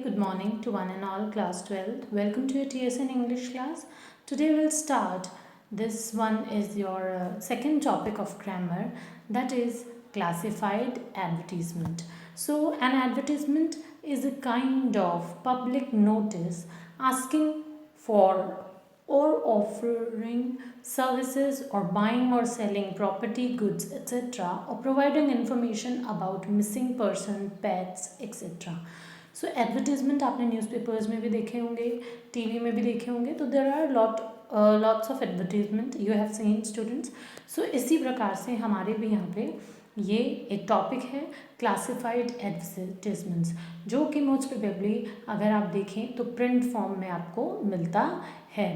Good morning to one and all, class 12th. Welcome to your TSN English class. Today we'll start. This one is your second topic of grammar, that is classified advertisement. So, an advertisement is a kind of public notice asking for or offering services or buying or selling property, goods, etc., or providing information about missing person, pets, etc. So advertisement आपने newspapers में भी देखे होंगे, TV में भी देखे होंगे, तो there are lots of advertisement you have seen students. So इसी प्रकार से हमारे भी यहाँ पे ये एक टॉपिक है क्लासिफाइड एडवर्टीजमेंट्स, जो कि मोस्ट प्रोबेबली अगर आप देखें तो प्रिंट फॉर्म में आपको मिलता है.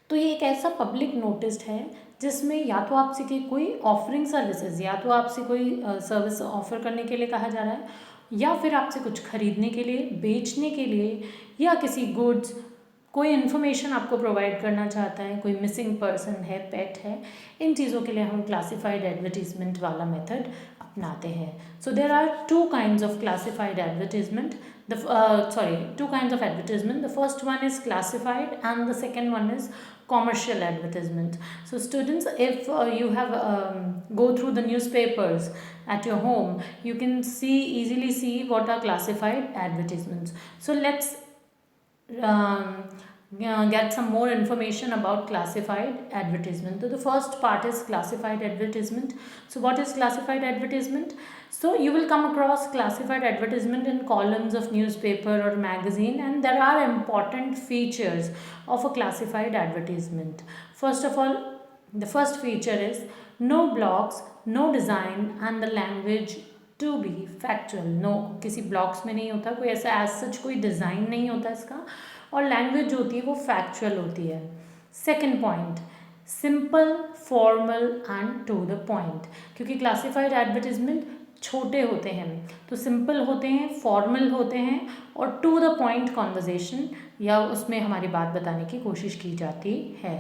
तो ये एक ऐसा पब्लिक नोटिस है जिसमें या तो आपसे कोई ऑफरिंग सर्विसेज, या तो आपसे कोई सर्विस ऑफर करने के लिए कहा जा रहा है, या फिर आपसे कुछ खरीदने के लिए, बेचने के लिए, या किसी गुड्स, कोई इन्फॉर्मेशन आपको प्रोवाइड करना चाहता है, कोई मिसिंग पर्सन है, पेट है. इन चीज़ों के लिए हम क्लासिफाइड एडवर्टीजमेंट वाला मेथड अपनाते हैं. So there are two kinds of classified advertisement. Two kinds of advertisement. The first one is classified and the second one is commercial advertisement. So students, if you have go through the newspapers at your home, you can easily see what are classified advertisements. So let's get some more information about classified advertisement. So the first part is classified advertisement. So what is classified advertisement? So you will come across classified advertisement in columns of newspaper or magazine, and there are important features of a classified advertisement. First of all, the first feature is no blocks, no design, and the language to be factual. No, किसी blocks में नहीं होता, कोई ऐसा as such कोई design नहीं होता इसका, और लैंग्वेज जो होती है वो फैक्चुअल होती है. Second point, simple, formal and to the point. क्योंकि क्लासिफाइड एडवर्टीजमेंट छोटे होते हैं तो सिंपल होते हैं, फॉर्मल होते हैं, और टू द पॉइंट कॉन्वर्जेशन या उसमें हमारी बात बताने की कोशिश की जाती है.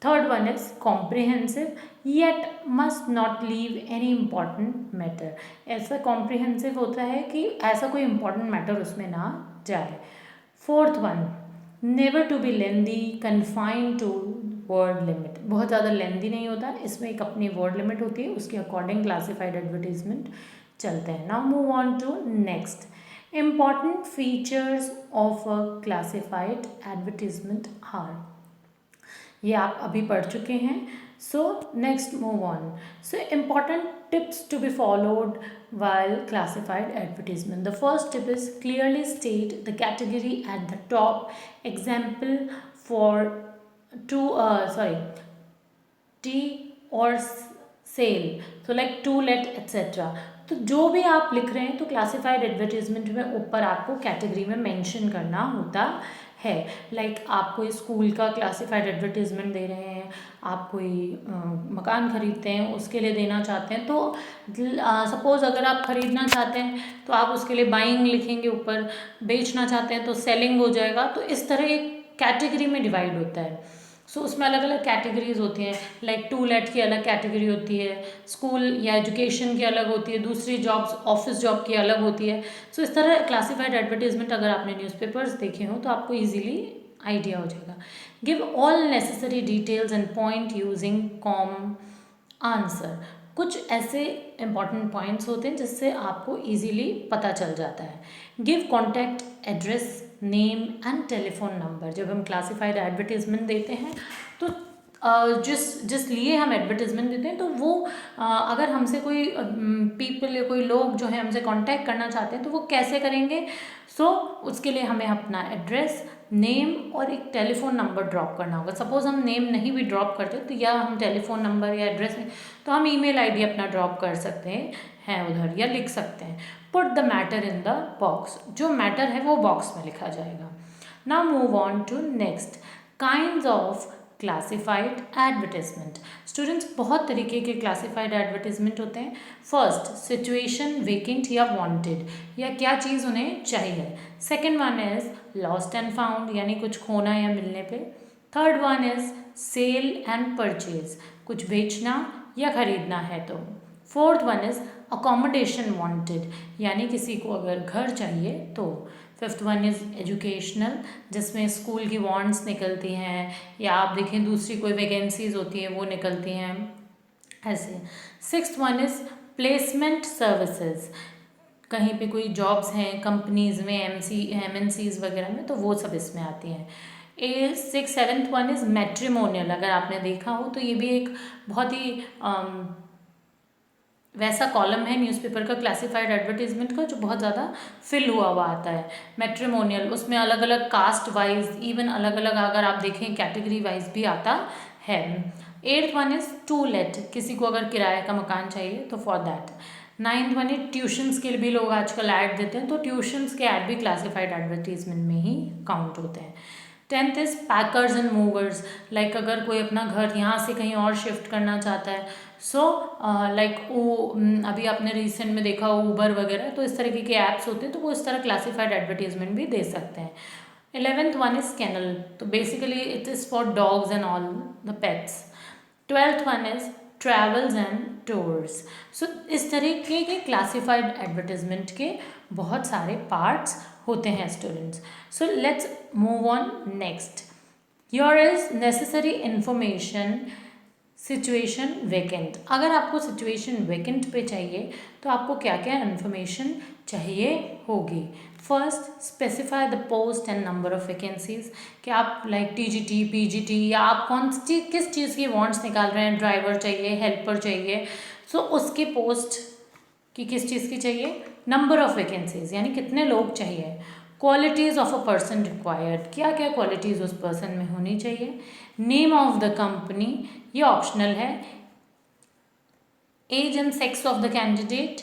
Third one is comprehensive, yet must not leave any important matter. ऐसा कॉम्प्रिहेंसिव होता है कि ऐसा कोई इम्पॉर्टेंट मैटर उसमें ना जाए. Fourth one, never to be lengthy, confined to word limit. बहुत ज़्यादा लेंदी नहीं होता, इसमें एक अपनी वर्ड लिमिट होती है, उसके अकॉर्डिंग क्लासिफाइड एडवर्टीजमेंट चलते हैं. Now move on to next. Important features of a classified advertisement are, ये आप अभी पढ़ चुके हैं. So next move on. So important tips to be followed while classified advertisement. The first tip is clearly state the category at the top. Example for tea or sale, so like to let etc. तो जो भी आप लिख रहे हैं तो classified advertisement में ऊपर आपको कैटेगरी में मेंशन करना होता है. लाइक आप कोई स्कूल का क्लासिफाइड एडवर्टीजमेंट दे रहे हैं, आप कोई मकान खरीदते हैं उसके लिए देना चाहते हैं, तो सपोज़ अगर आप खरीदना चाहते हैं तो आप उसके लिए बाइंग लिखेंगे ऊपर, बेचना चाहते हैं तो सेलिंग हो जाएगा. तो इस तरह एक कैटेगरी में डिवाइड होता है. सो उसमें अलग अलग कैटेगरीज होती हैं. लाइक टू लेट की अलग कैटेगरी होती है, स्कूल या एजुकेशन की अलग होती है, दूसरी जॉब्स ऑफिस जॉब की अलग होती है. सो इस तरह क्लासिफाइड एडवर्टीजमेंट अगर आपने न्यूज़पेपर्स देखे हो तो आपको ईजिली आइडिया हो जाएगा. Give all necessary details and point using com answer. कुछ ऐसे इंपॉर्टेंट पॉइंट्स होते हैं जिससे आपको इजीली पता चल जाता है. Give contact address, name and telephone number. जब हम क्लासिफाइड एडवर्टीजमेंट देते हैं तो जिस लिए हम एडवर्टीजमेंट देते हैं तो वो अगर हमसे कोई पीपल या कोई लोग जो है हमसे कांटेक्ट करना चाहते हैं तो वो कैसे करेंगे. सो उसके लिए हमें अपना एड्रेस, नेम और एक टेलीफोन नंबर ड्रॉप करना होगा. सपोज़ हम नेम नहीं भी ड्रॉप करते तो या हम टेलीफोन नंबर या एड्रेस में तो हम ईमेल आईडी अपना ड्रॉप कर सकते हैं उधर, या लिख सकते हैं. Put the matter in the box. जो मैटर है वो बॉक्स में लिखा जाएगा. Now move on to next. Kinds of classified advertisement. Students, बहुत तरीके के क्लासिफाइड एडवर्टीजमेंट होते हैं. फर्स्ट, सिचुएशन, वेकेंट या वांटेड, या क्या चीज़ उन्हें चाहिए. Second one is lost and found, यानी कुछ खोना या मिलने पे. Third one is sale and purchase, कुछ बेचना या खरीदना है तो. Fourth one is accommodation wanted, यानी किसी को अगर घर चाहिए तो। फिफ्थ वन इज़ एजुकेशनल, जिसमें स्कूल की वांट्स निकलती हैं, या आप देखें दूसरी कोई वैकेंसीज होती हैं वो निकलती हैं ऐसे। Sixth one is placement services, कहीं पे कोई जॉब्स हैं कंपनीज़ में, MNCs वगैरह में, तो वो सब इसमें आती हैं। सेवेंथ वन इज़ मैट्रिमोनियल, अगर आपने देखा हो तो ये भी एक बहुत ही वैसा कॉलम है न्यूज़पेपर का, क्लासिफाइड एडवर्टीजमेंट का, जो बहुत ज़्यादा फिल हुआ आता है। मैट्रिमोनियल, उसमें अलग अलग कास्ट वाइज, इवन अलग अलग अगर आप देखें कैटेगरी वाइज भी आता है। Eighth one is to let, किसी को अगर किराए का मकान चाहिए तो for that. Ninth one is tuitions के लिए भी लोग आजकल ऐड देते हैं, तो ट्यूशन्स के ऐड भी क्लासिफाइड एडवर्टीजमेंट में ही काउंट होते हैं। Tenth is packers and movers, like अगर कोई अपना घर यहाँ से कहीं और शिफ्ट करना चाहता है, सो लाइक वो अभी आपने रिसेंट में देखा हो ऊबर वगैरह, तो इस तरीके के ऐप्स होते हैं, तो वो इस तरह क्लासिफाइड एडवर्टीजमेंट भी दे सकते हैं। 11th वन इज कैनल, तो basically it is for dogs and all the pets. 12th one is travels and tours. So इस तरीके के क्लासिफाइड एडवर्टीजमेंट के बहुत सारे पार्ट्स होते हैं students. So let's move on next. Your is necessary information situation vacant, अगर आपको सिचुएशन वैकेंट पे चाहिए तो आपको क्या क्या इन्फॉर्मेशन चाहिए होगी। First, specify the post and number of vacancies, कि आप लाइक TGT PGT या आप किस चीज़ की वांट्स निकाल रहे हैं, ड्राइवर चाहिए, हेल्पर चाहिए, सो उसके पोस्ट की किस चीज़ की चाहिए, नंबर ऑफ वैकेंसीज यानी कितने लोग चाहिए। Qualities of a person required, क्या क्या क्वालिटीज़ उस पर्सन में होनी चाहिए। नेम ऑफ द कंपनी, ये ऑप्शनल है। Age and sex of the candidate,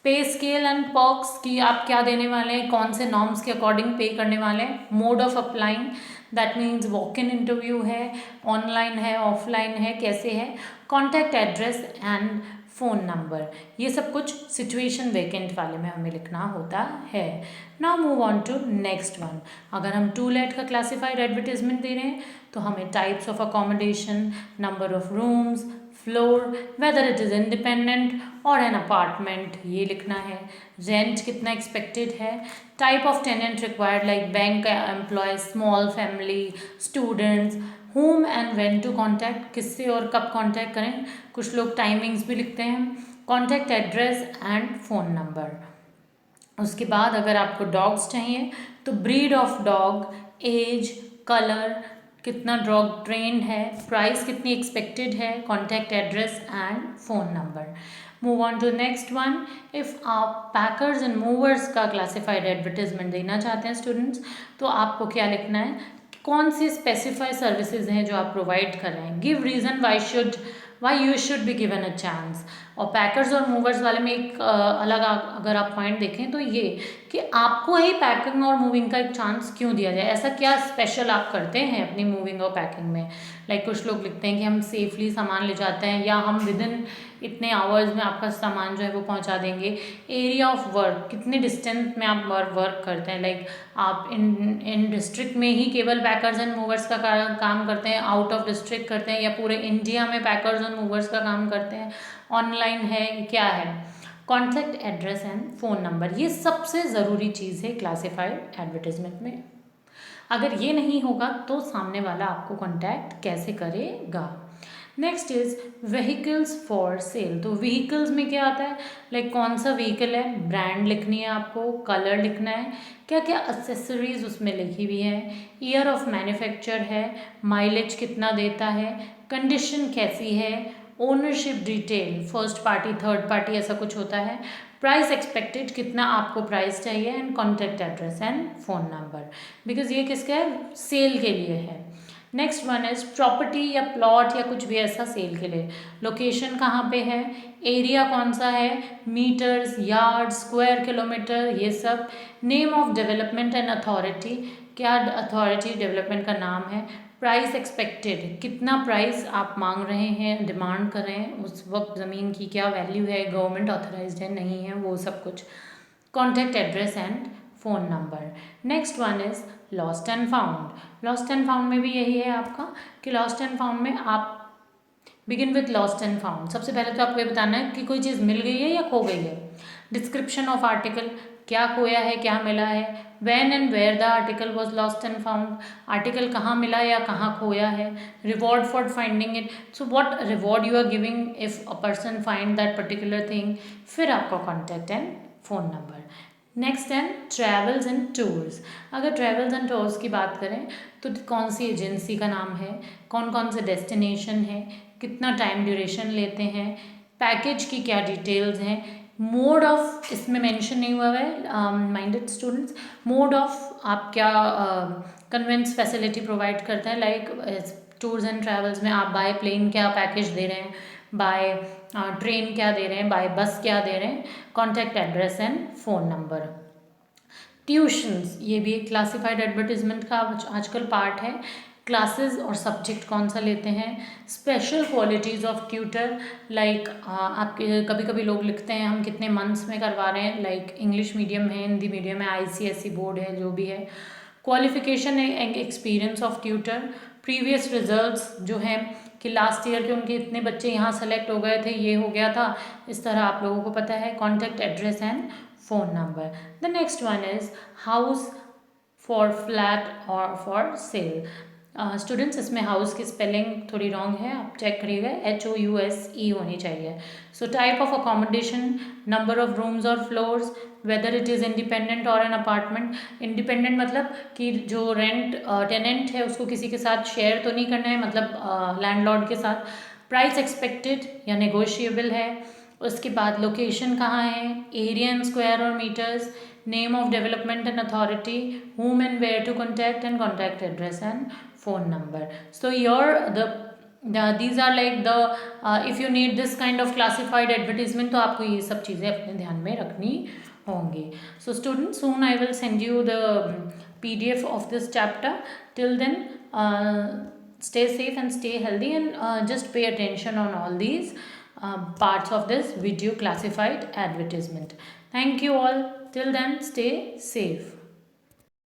pay scale and perks, कि आप क्या देने वाले हैं, कौन से नॉर्म्स के अकॉर्डिंग पे करने वाले हैं। Mode of applying, that means walk in interview है, ऑनलाइन है, ऑफलाइन है, कैसे है। Contact address and phone number, ये सब कुछ सिचुएशन वैकेंट वाले में हमें लिखना होता है। Now move on to next one. अगर हम टू लेट का क्लासिफाइड एडवर्टीजमेंट दे रहे हैं तो हमें types of accommodation, number of rooms, floor, whether it is independent और एन अपार्टमेंट, ये लिखना है। रेंट कितना एक्सपेक्टेड है। Type of tenant required, like bank employ, small family, students. whom and when to contact, किससे और कब कॉन्टैक्ट करें, कुछ लोग टाइमिंग्स भी लिखते हैं। Contact address and phone number. उसके बाद अगर आपको डॉग्स चाहिए तो breed of dog, age, colour, कितना डॉग ट्रेंड है, प्राइस कितनी एक्सपेक्टेड है, contact address and phone number. Move on to next one. If आप पैकर्स एंड मूवर्स का क्लासिफाइड एडवर्टीजमेंट देना चाहते हैं स्टूडेंट्स, तो आपको क्या लिखना है, कौन सी स्पेसिफाइड सर्विसेज हैं जो आप प्रोवाइड कर रहे हैं। Give reason why you should be given a chance. और पैकर्स और मूवर्स वाले में एक अलग अगर आप पॉइंट देखें तो ये कि आपको ही पैकिंग और मूविंग का एक चांस क्यों दिया जाए, ऐसा क्या स्पेशल आप करते हैं अपनी मूविंग और पैकिंग में। लाइक कुछ लोग लिखते हैं कि हम सेफली सामान ले जाते हैं, या हम विद इन इतने आवर्स में आपका सामान जो है वो पहुंचा देंगे। एरिया ऑफ वर्क, कितने डिस्टेंस में आप वर्क करते हैं, लाइक आप इन डिस्ट्रिक्ट में ही केवल पैकर्स एंड मूवर्स का काम करते हैं, आउट ऑफ डिस्ट्रिक्ट करते हैं, या पूरे इंडिया में पैकर्स एंड मूवर्स का काम करते हैं, ऑनलाइन है, क्या है। Contact address and phone number, ये सबसे ज़रूरी चीज़ है क्लासिफाइड एडवर्टीजमेंट में। अगर ये नहीं होगा तो सामने वाला आपको कॉन्टैक्ट कैसे करेगा। Next is vehicles for sale, तो व्हीकल्स में क्या आता है, लाइक कौन सा व्हीकल है, ब्रांड लिखनी है आपको, कलर लिखना है, क्या क्या एक्सेसरीज उसमें लिखी हुई है, ईयर ऑफ मैन्युफैक्चर है, माइलेज कितना देता है, कंडीशन कैसी है, ownership detail, first party third party ऐसा कुछ होता है, प्राइस एक्सपेक्टेड, कितना आपको प्राइस चाहिए, and contact address and phone number, because ये किसका है, सेल के लिए है। नेक्स्ट वन इज प्रॉपर्टी या प्लॉट या कुछ भी ऐसा सेल के लिए, लोकेशन कहाँ पे है, एरिया कौन सा है, मीटर्स, यार्ड, स्क्वायर किलोमीटर, ये सब। Name of development and authority, क्या अथॉरिटी डेवलपमेंट का नाम है। प्राइस एक्सपेक्टेड, कितना प्राइस आप मांग रहे हैं, डिमांड कर रहे हैं, उस वक्त ज़मीन की क्या वैल्यू है, गवर्नमेंट ऑथराइज्ड है नहीं है, वो सब कुछ। Contact address and phone number. Next one is lost and found. Lost and found में भी यही है आपका कि लॉस्ट एंड फाउंड में आप begin with lost and found. सबसे पहले तो आपको ये बताना है कि कोई चीज़ मिल गई है या खो गई है। डिस्क्रिप्शन ऑफ आर्टिकल, क्या खोया है क्या मिला है। When and where the article was lost and found, article कहाँ मिला या कहाँ खोया है। Reward for finding it, so what reward you are giving if a person find that particular thing. फिर आपका contact and phone number. Next and travels and tours. अगर travels and tours की बात करें तो कौन सी एजेंसी का नाम है, कौन कौन से डेस्टिनेशन है, कितना टाइम ड्यूरेशन लेते हैं, पैकेज की क्या डिटेल्स हैं, मोड ऑफ इसमें मेंशन नहीं हुआ है माइंडेड स्टूडेंट्स, मोड ऑफ आप क्या कन्वेंस फैसिलिटी प्रोवाइड करते हैं, लाइक टूर्स एंड ट्रैवल्स में आप बाय प्लेन क्या पैकेज दे रहे हैं, बाय ट्रेन क्या दे रहे हैं, बाय बस क्या दे रहे हैं, contact address and phone number. Tuitions, ये भी एक क्लासिफाइड एडवर्टीजमेंट का आजकल पार्ट है। क्लासेस और सब्जेक्ट कौन सा लेते हैं। Special qualities of tutor, like आपके कभी कभी लोग लिखते हैं हम कितने मंथ्स में करवा रहे हैं, लाइक इंग्लिश मीडियम है, हिंदी मीडियम है, ICSE बोर्ड है, जो भी है। Qualification and experience of tutor, previous results जो हैं कि लास्ट ईयर के उनके इतने बच्चे यहाँ सेलेक्ट हो गए थे, ये हो गया था, इस तरह आप लोगों को पता है। Contact address and phone number. The next one is house for flat or for sale. Students इसमें हाउस की स्पेलिंग थोड़ी रॉन्ग है, आप चेक करिएगा, HOUSE होनी चाहिए। So type of accommodation, number of rooms और floors, whether it is independent और एन अपार्टमेंट। इंडिपेंडेंट मतलब कि जो रेंट टेनेंट है उसको किसी के साथ शेयर तो नहीं करना है, मतलब लैंडलॉर्ड के साथ। प्राइस एक्सपेक्टेड या नेगोशिएबल है। उसके बाद लोकेशन कहाँ है, एरिया इन स्क्वायर और metres, name of development and authority, whom and where to contact and contact address and phone number. So your these are like the if you need this kind of classified advertisement तो आपको ये सब चीज़ें अपने ध्यान में रखनी होंगी. So students, soon I will send you the PDF of this chapter. Till then stay safe and stay healthy, and just pay attention on all these parts of this video classified advertisement. Thank you all. Till then, stay safe.